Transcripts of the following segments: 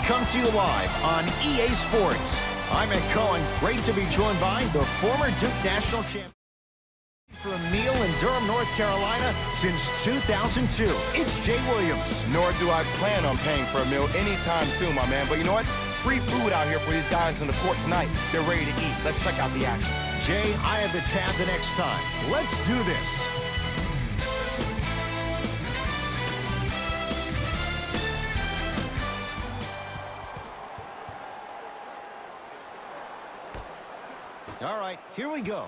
come to you live on EA Sports. I'm Ed Cohen. Great to be joined by the former Duke National Champion for a meal in Durham, North Carolina since 2002. It's Jay Williams. Nor do I plan on paying for a meal anytime soon, my man. But you know what? Free food out here for these guys on the court tonight. They're ready to eat. Let's check out the action. Jay, I have the tab the next time. Let's do this. All right, here we go.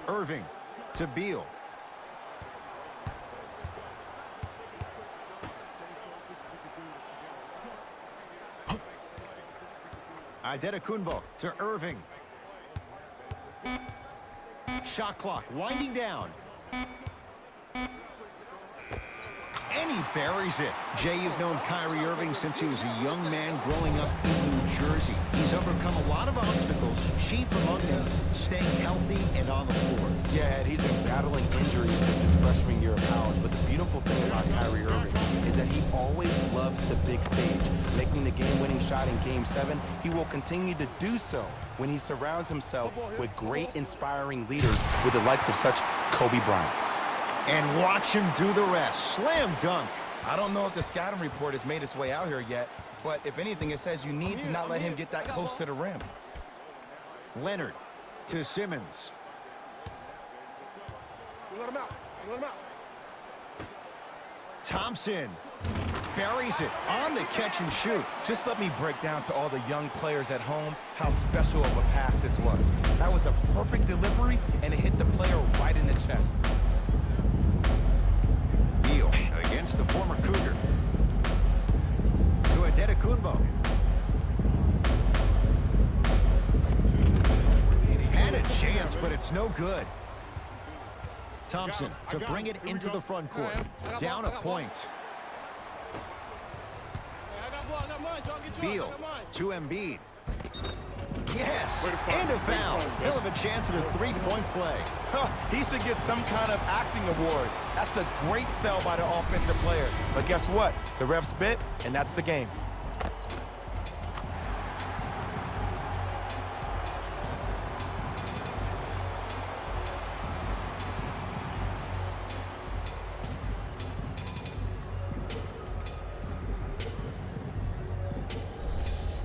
Irving to Beal. Adetokunbo to Irving. Shot clock winding down. And he buries it. Jay, you've known Kyrie Irving since he was a young man growing up in New Jersey. He's overcome a lot of obstacles, chief among them staying healthy and on the floor. Yeah, Ed, he's been battling injuries since his freshman year of college, but the beautiful thing about Kyrie Irving is that he always loves the big stage. Making the game-winning shot in Game 7, he will continue to do so when he surrounds himself with great, inspiring leaders with the likes of such Kobe Bryant. And watch him do the rest. Slam dunk. I don't know if the scouting report has made its way out here yet, but if anything, it says you need to not let him get that close to the rim. Leonard to Simmons. Let him out. Let him out. Thompson buries it on the catch and shoot. Just let me break down to all the young players at home how special of a pass this was. That was a perfect delivery, and it hit the player right in the chest. Beal against the former Cougar. To Adetokunbo. Had a chance, but it's no good. Thompson to bring it into the front court. Down a point. Beal to Embiid. Yes, and a foul. He'll have a chance at a three-point play. He should get some kind of acting award. That's a great sell by the offensive player. But guess what? The refs bit, and that's the game.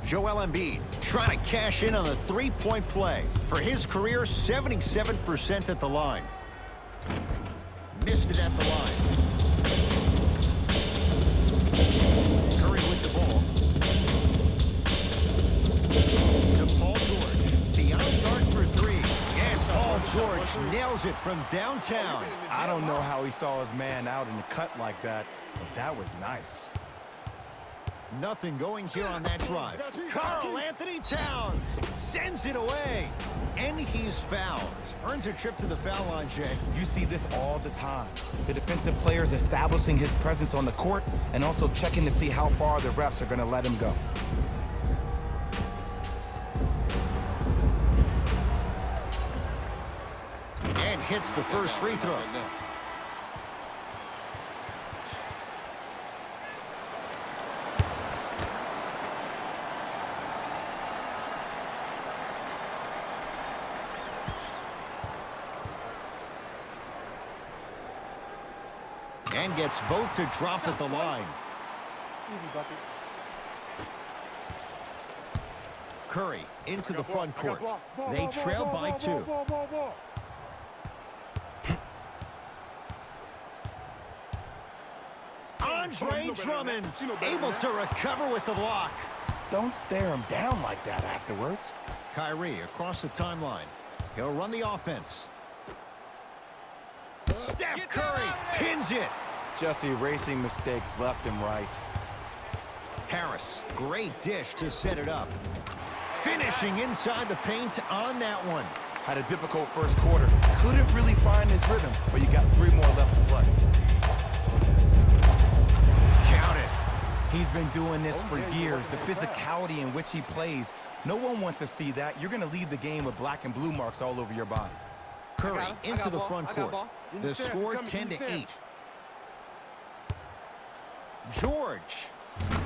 Joel Embiid trying to cash in on the three-point play. For his career, 77% at the line. Missed it at the line. Curry with the ball. To Paul George. Beyond the arc for three. And Paul George nails it from downtown. I don't know how he saw his man out in the cut like that, but that was nice. Nothing going here on that drive. Karl Anthony Towns sends it away. And he's fouled. Earns a trip to the foul line, Jay. You see this all the time. The defensive players establishing his presence on the court and also checking to see how far the refs are going to let him go. And hits the first free throw. And gets both to drop at the line. Easy buckets. Curry into the front court. They trail by two. Andre Drummond able to recover with the block. Don't stare him down like that afterwards. Kyrie across the timeline. He'll run the offense. Steph Curry pins it. Just erasing mistakes left and right. Harris, great dish to set it up. Finishing inside the paint on that one. Had a difficult first quarter. Couldn't really find his rhythm, but you got 3 more left to play. Count it. He's been doing this for years. The physicality in which he plays, no one wants to see that. You're going to leave the game with black and blue marks all over your body. Curry into the front court. The score 10-8. George.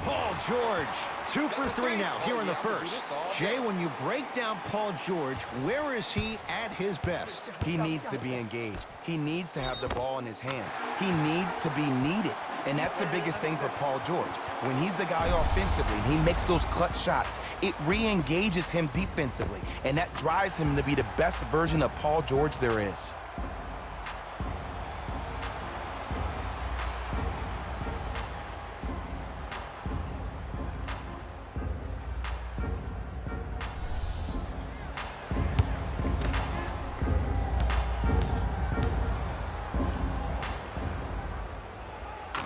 Paul George, 2 for 3 now here in the first. Jay, when you break down Paul George, where is he at his best? He needs to be engaged. He needs to have the ball in his hands. He needs to be needed. And that's the biggest thing for Paul George. When he's the guy offensively and he makes those clutch shots, it re-engages him defensively. And that drives him to be the best version of Paul George there is.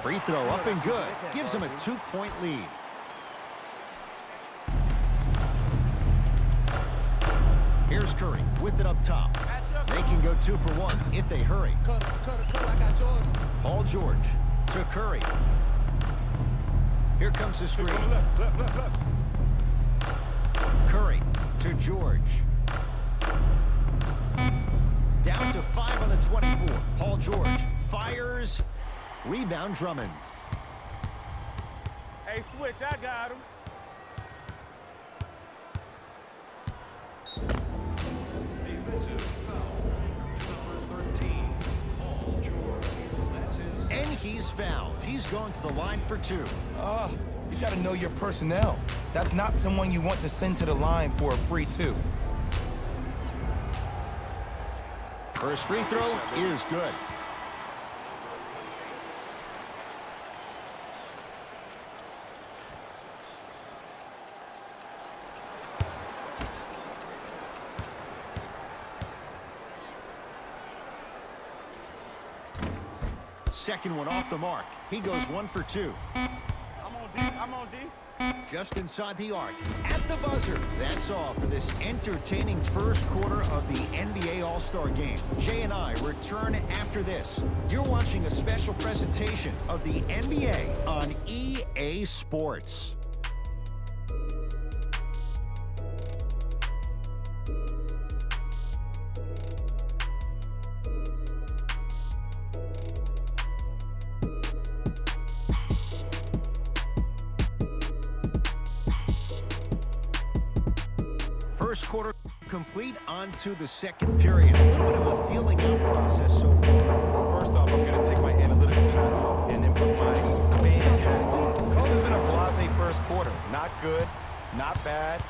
Free throw up and good. Gives him a 2-point lead. Here's Curry with it up top. They can go 2 for 1 if they hurry. Cut, I got yours. Paul George to Curry. Here comes the screen. Left. Curry to George. Down to 5 on the 24. Paul George fires. Rebound Drummond. Hey, switch, I got him. Defensive foul. Number 13, Paul George. That's his. And he's fouled. He's going to the line for 2. You got to know your personnel. That's not someone you want to send to the line for a free 2. First free throw is good. Second one off the mark. He goes 1 for 2. I'm on D. Just inside the arc. At the buzzer. That's all for this entertaining first quarter of the NBA All-Star Game. Jay and I return after this. You're watching a special presentation of the NBA on EA Sports. First quarter complete, on to the second period. A little bit of a feeling out process so far. Well, first off, I'm going to take my analytical hat off and then put my fan hat on. This has been a blasé first quarter. Not good, not bad,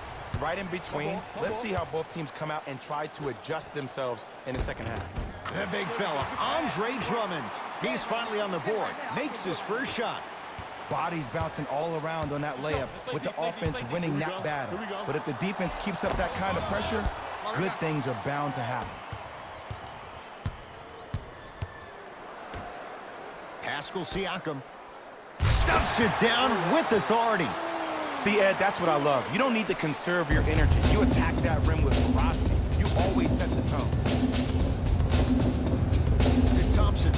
right in between. Let's see how both teams come out and try to adjust themselves in the second half. The big fella, Andre Drummond. He's finally on the board. Makes his first shot. Bodies bouncing all around on that layup with the offense winning that battle. But if the defense keeps up that kind of pressure, good things are bound to happen. Pascal Siakam stuffs it down with authority. See, Ed, that's what I love. You don't need to conserve your energy. You attack that rim with ferocity. You always set the tone. To Thompson.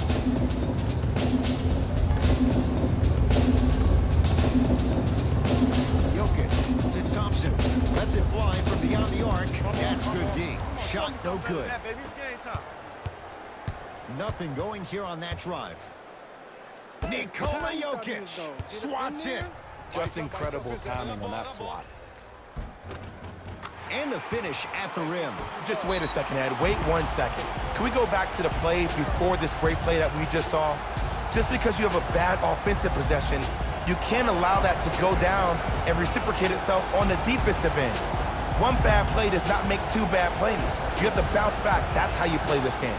Jokic to Thompson. Lets it fly from beyond the arc. That's good D. Shot no good. Nothing going here on that drive. Nikola Jokic swats it. Just incredible timing on that swat. And the finish at the rim. Just wait a second, Ed. Wait 1 second. Can we go back to the play before this great play that we just saw? Just because you have a bad offensive possession, you can't allow that to go down and reciprocate itself on the defensive end. One bad play does not make 2 bad plays. You have to bounce back. That's how you play this game.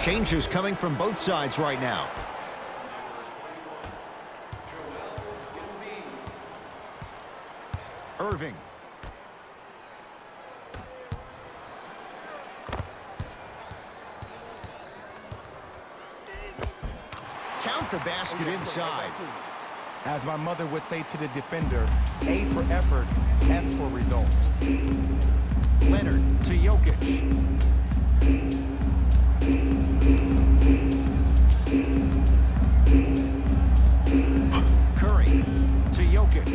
Changes coming from both sides right now. Irving. Count the basket inside. As my mother would say to the defender, A for effort, F for results. Leonard to Jokic. Curry to Jokic.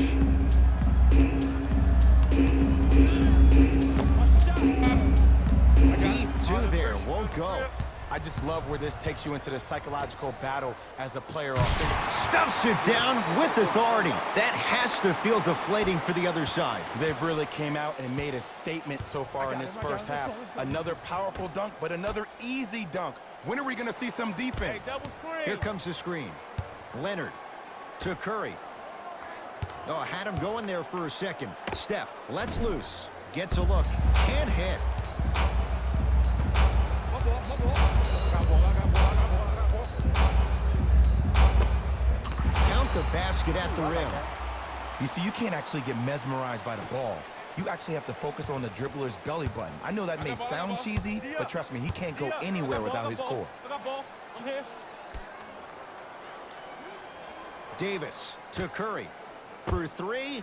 Deep two there, won't go. I just love where this takes you into the psychological battle as a player offensively. Stuffs it down with authority. That has to feel deflating for the other side. They've really came out and made a statement so far in this first half. Another powerful dunk, but another easy dunk. When are we going to see some defense? Here comes the screen. Leonard to Curry. Oh, had him going there for a second. Steph lets loose. Gets a look. Can't hit. Count the basket at the rim. You see, you can't actually get mesmerized by the ball. You actually have to focus on the dribbler's belly button. I know that may sound cheesy, but trust me, he can't go anywhere without his core. Davis to Curry for three.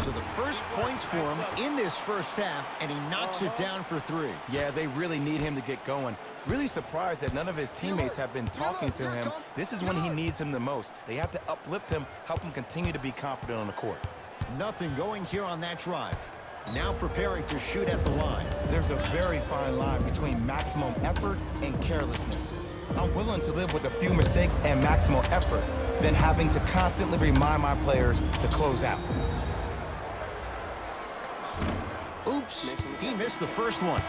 So the first points for him in this first half, and he knocks it down for three. Yeah, they really need him to get going. Really surprised that none of his teammates have been talking to him. This is when he needs him the most. They have to uplift him, help him continue to be confident on the court. Nothing going here on that drive. Now preparing to shoot at the line. There's a very fine line between maximum effort and carelessness. I'm willing to live with a few mistakes and maximum effort than having to constantly remind my players to close out. Oops, he missed the first one.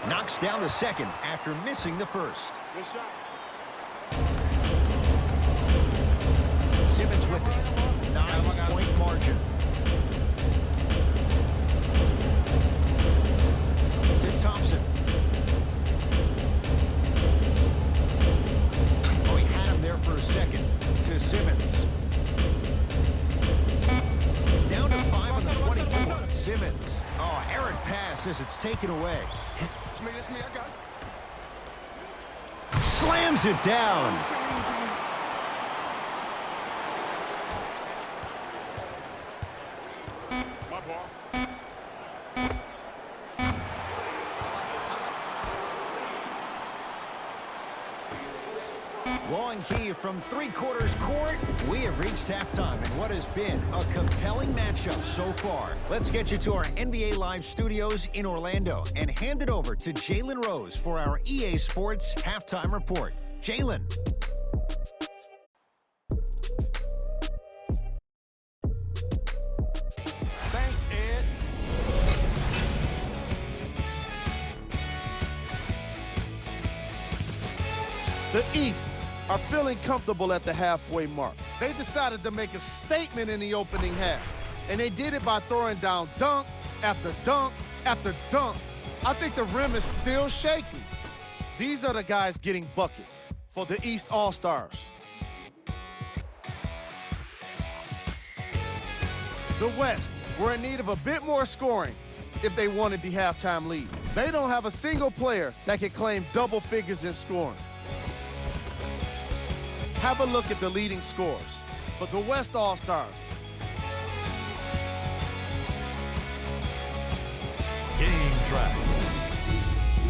Knocks down the second after missing the first. Good shot. Simmons with it. 9-point margin. To Thompson. Oh, he had him there for a second. To Simmons. Down to 5 on the 24. Simmons. Oh, errant pass as it's taken away. It's me, I got it. Slams it down. My ball. Long key from three-quarters court. We have reached halftime in what has been a compelling matchup so far. Let's get you to our NBA Live studios in Orlando and hand it over to Jalen Rose for our EA Sports Halftime Report. Jalen. Thanks, Ed. The East are feeling comfortable at the halfway mark. They decided to make a statement in the opening half, and they did it by throwing down dunk after dunk after dunk. I think the rim is still shaky. These are the guys getting buckets for the East All-Stars. The West were in need of a bit more scoring if they wanted the halftime lead. They don't have a single player that can claim double figures in scoring. Have a look at the leading scores for the West All-Stars. Game track.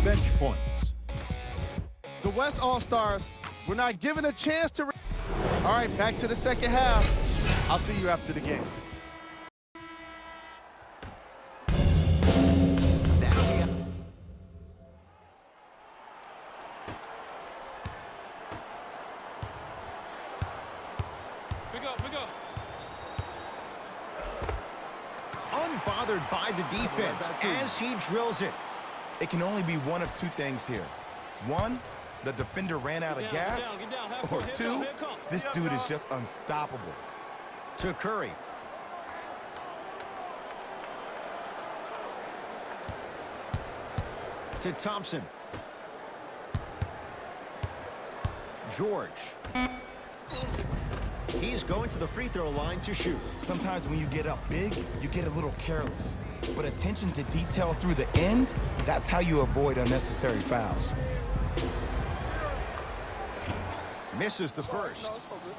Bench points. The West All-Stars were not given a chance to... All right, back to the second half. I'll see you after the game. Pick up. Unbothered by the defense as he drills it. It can only be one of two things here. One, the defender ran out of gas. Get down. Or two, this dude is just unstoppable. To Curry. to Thompson. George. He's going to the free throw line to shoot. Sometimes when you get up big, you get a little careless. But attention to detail through the end, that's how you avoid unnecessary fouls. Misses the first. No, it's all good.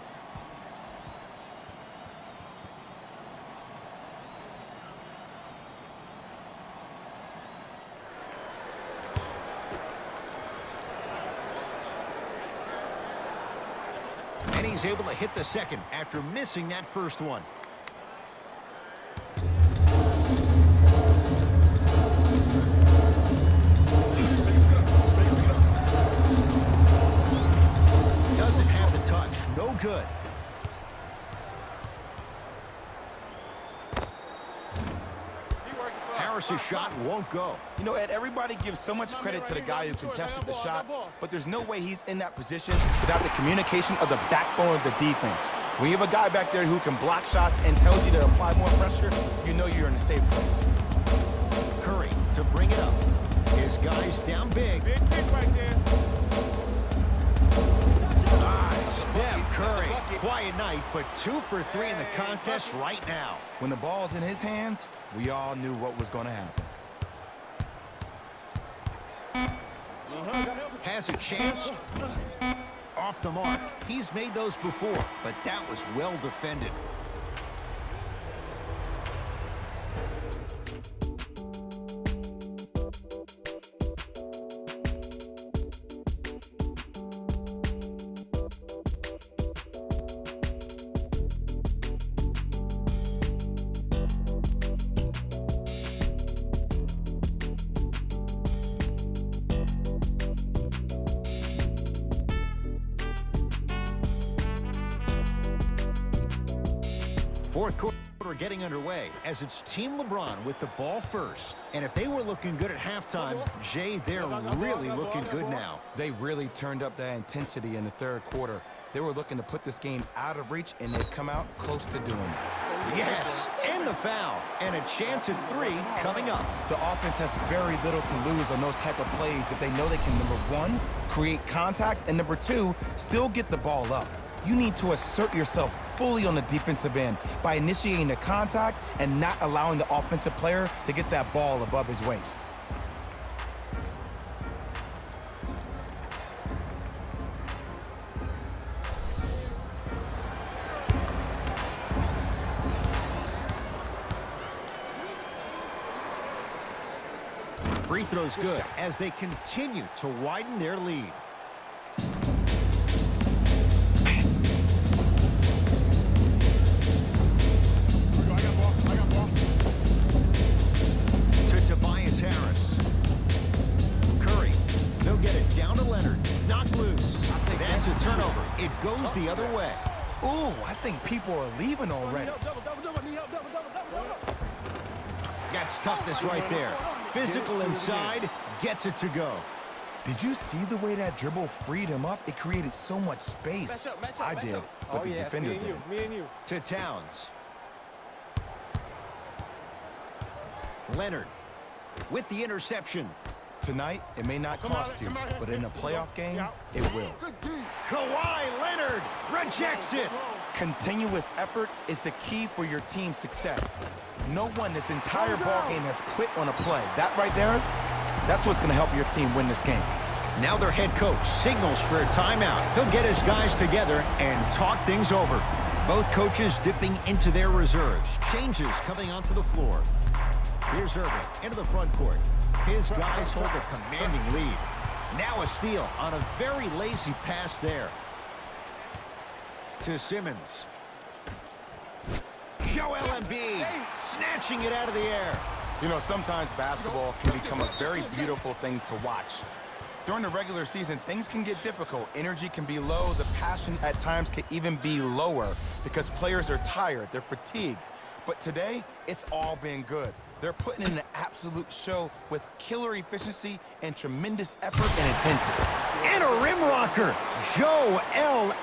And he's able to hit the second after missing that first one. Doesn't have the touch. No good. Harris's shot won't go. You know, Ed, everybody gives so much credit to the guy who contested the shot, but there's no way he's in that position without the communication of the backbone of the defense. When you have a guy back there who can block shots and tells you to apply more pressure, you know you're in a safe place. Curry to bring it up. His guy's down big. Big right there. Steph Curry. Quiet night, but 2 for 3 in the contest right now. When the ball's in his hands, we all knew what was going to happen. Has a chance. Off the mark. He's made those before, but that was well defended. Fourth quarter getting underway as it's Team LeBron with the ball first. And if they were looking good at halftime, Jay, they're really looking good now. They really turned up that intensity in the third quarter. They were looking to put this game out of reach, and they've come out close to doing it. Yes, and the foul. And a chance at 3 coming up. The offense has very little to lose on those type of plays if they know they can, number 1, create contact, and number 2, still get the ball up. You need to assert yourself fully on the defensive end by initiating the contact and not allowing the offensive player to get that ball above his waist. Free throw's good as they continue to widen their lead. It goes the other way. Ooh, I think people are leaving already. That's toughness right there. Physical inside, gets it to go. Did you see the way that dribble freed him up? It created so much space. I did, but the defender didn't. Me and you. To Towns. Leonard with the interception. Tonight, it may not cost you, but in a playoff game, it will. Kawhi Leonard rejects it. Continuous effort is the key for your team's success. No one this entire ball game has quit on a play. That right there, that's what's going to help your team win this game. Now their head coach signals for a timeout. He'll get his guys together and talk things over. Both coaches dipping into their reserves. Changes coming onto the floor. Here's Irving into the front court. His guys hold a commanding lead. Now a steal on a very lazy pass there. To Simmons. Joel Embiid snatching it out of the air. You know, sometimes basketball can become a very beautiful thing to watch. During the regular season, things can get difficult. Energy can be low. The passion at times can even be lower because players are tired. They're fatigued. But today, it's all been good. They're putting in an absolute show with killer efficiency and tremendous effort and intensity. And a rim rocker, Joel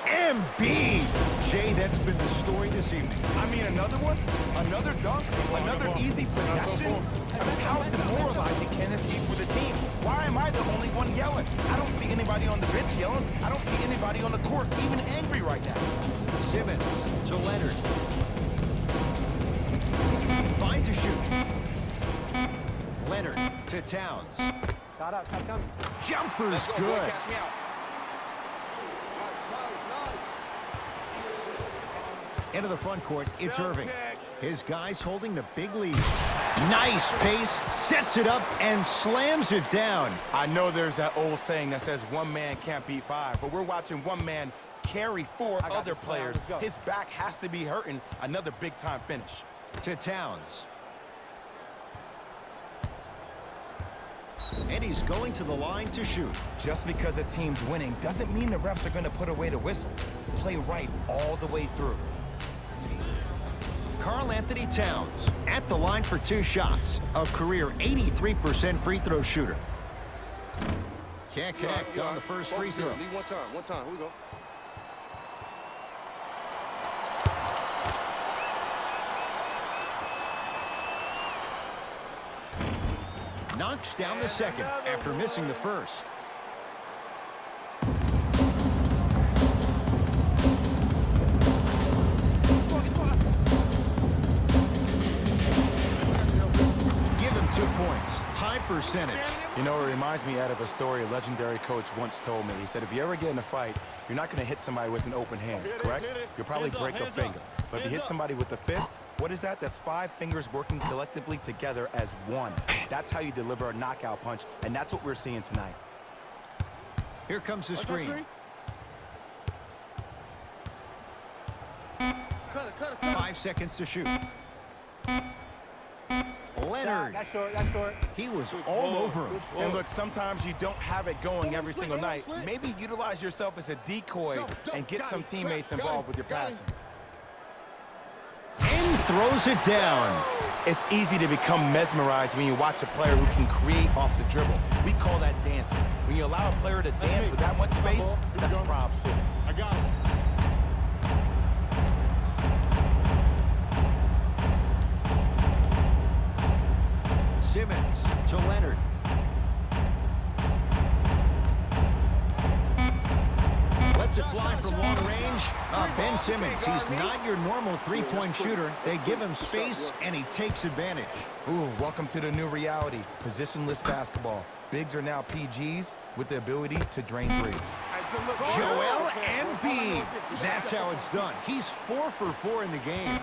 Embiid. Jay, that's been the story this evening. I mean, another one? Another dunk? Another easy possession? I mean, how demoralizing can this be for the team? Why am I the only one yelling? I don't see anybody on the bench yelling. I don't see anybody on the court even angry right now. Simmons to Leonard. Fine to shoot. Leonard to Towns. Shot up, come. Jumper's Go, boy, good. catch me out. Nice. Into the front court, it's Irving. His guys holding the big lead. Nice pace, sets it up, and slams it down. I know there's that old saying that says one man can't beat five, but we're watching one man carry four other players. His back has to be hurting. Another big-time finish. To Towns. And he's going to the line to shoot. Just because a team's winning doesn't mean the refs are going to put away the whistle. Play right all the way through. Karl-Anthony Towns at the line for 2 shots. A career 83% free throw shooter. Can't connect on the first free throw. Leave one time. Here we go. Knocks down the second after missing the first. Give him 2 points. High percentage. You know, it reminds me of a story a legendary coach once told me. He said, if you ever get in a fight, you're not going to hit somebody with an open hand, correct? You'll probably break a finger. But if you hit somebody with a fist, what is that? That's 5 fingers working collectively together as one. That's how you deliver a knockout punch, and that's what we're seeing tonight. Here comes the screen. 5 seconds to shoot. Leonard. That's short. He was all over him. And look, sometimes you don't have it going every single night. Maybe utilize yourself as a decoy and get some teammates involved with your passing. And throws it down. It's easy to become mesmerized when you watch a player who can create off the dribble. We call that dancing. When you allow a player to dance with that much space, that's Prob City. I got him. Simmons to Leonard. Lets it fly from long range. Ben Simmons, he's not your normal three-point shooter. They give him space, and he takes advantage. Ooh, welcome to the new reality. Positionless basketball. Bigs are now PGs with the ability to drain threes. Joel Embiid. That's how it's done. He's 4 for 4 in the game.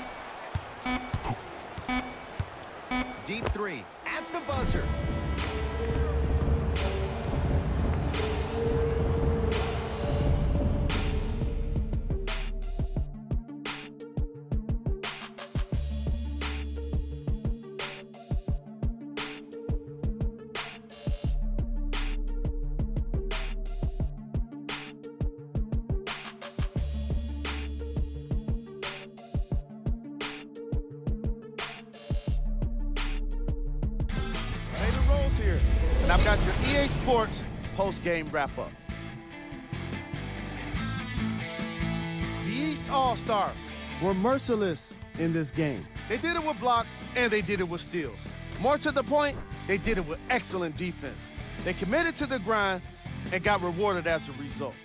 Deep 3 at the buzzer. Here, and I've got your EA Sports post-game wrap-up. The East All-Stars were merciless in this game. They did it with blocks, and they did it with steals. More to the point, they did it with excellent defense. They committed to the grind and got rewarded as a result.